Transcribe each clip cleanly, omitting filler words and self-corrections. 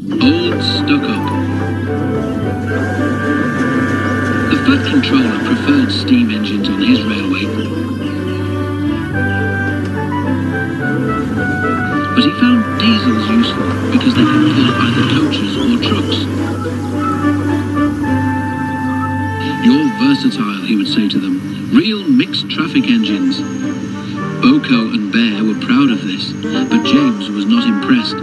Old Stuck-Up. The Fat Controller preferred steam engines on his railway, but he found diesels useful because they could pull either coaches or trucks. "You're versatile," he would say to them. "Real mixed traffic engines." Boko and Bear were proud of this, but James was not impressed.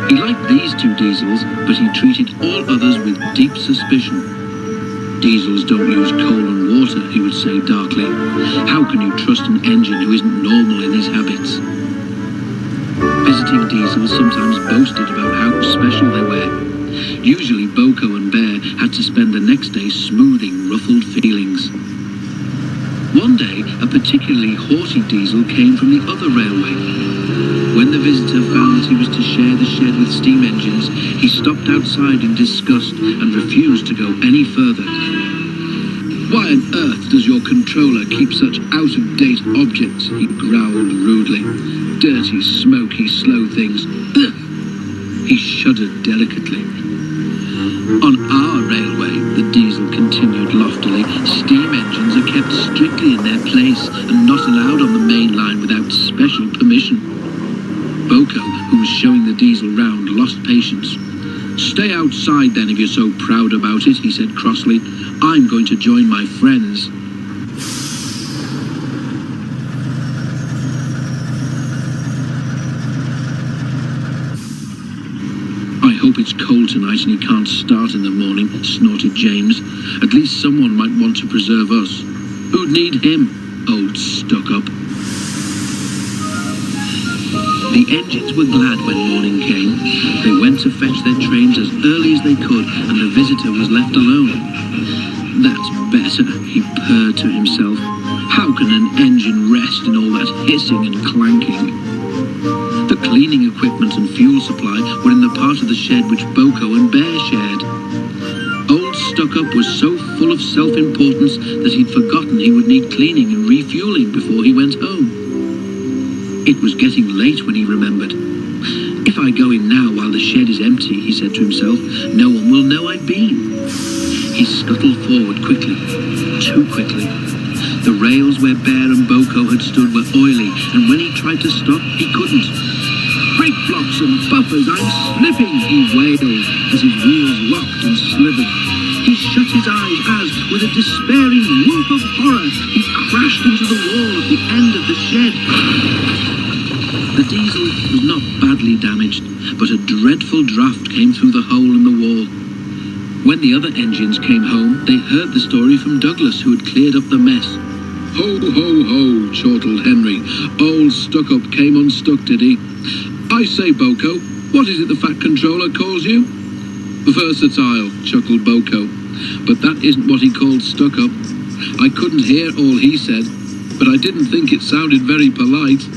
He liked these two diesels, but he treated all others with deep suspicion. "Diesels don't use coal and water," he would say darkly. "How can you trust an engine who isn't normal in his habits?" Visiting diesels sometimes boasted about how special they were. Usually Boko and Bear had to spend the next day smoothing ruffled feelings. One day, a particularly haughty diesel came from the other railway. When the visitor found that he was to share the shed with steam engines, he stopped outside in disgust and refused to go any further. "Why on earth does your controller keep such out-of-date objects?" he growled rudely. "Dirty, smoky, slow things. Ugh!" He shuddered delicately. "On our railway," the diesel continued loftily, "steam engines are kept strictly in their place and not allowed on the main line without special permission." Boko, who was showing the diesel round, lost patience. "Stay outside then if you're so proud about it," he said crossly. "I'm going to join my friends." "I hope it's cold tonight and he can't start in the morning," snorted James. "At least someone might want to preserve us. Who'd need him, old stuck-up?" The engines were glad when morning came. They went to fetch their trains as early as they could, and the visitor was left alone. "That's better," he purred to himself. "How can an engine rest in all that hissing and clanking?" The cleaning equipment and fuel supply were in the part of the shed which Boko and Bear shared. Old Stuck-Up was so full of self-importance that he'd forgotten he would need cleaning and refueling before he went home. It was getting late when he remembered. "If I go in now while the shed is empty," he said to himself, "no one will know I've been." He scuttled forward quickly, too quickly. The rails where Bear and Boko had stood were oily, and when he tried to stop, he couldn't. "Brake blocks and buffers, I'm slipping," he wailed as his wheels locked and slithered. He shut his eyes as, with a despairing whoop of horror, he crashed into the wall at the end of the shed. The diesel was not badly damaged, but a dreadful draft came through the hole in the wall. When the other engines came home, they heard the story from Douglas, who had cleared up the mess. "Ho, ho, ho," chortled Henry. "Old Stuck-Up came unstuck, did he? I say, Boko, what is it the Fat Controller calls you?" "Versatile," chuckled Boko. "But that isn't what he called Stuck-Up. I couldn't hear all he said, but I didn't think it sounded very polite."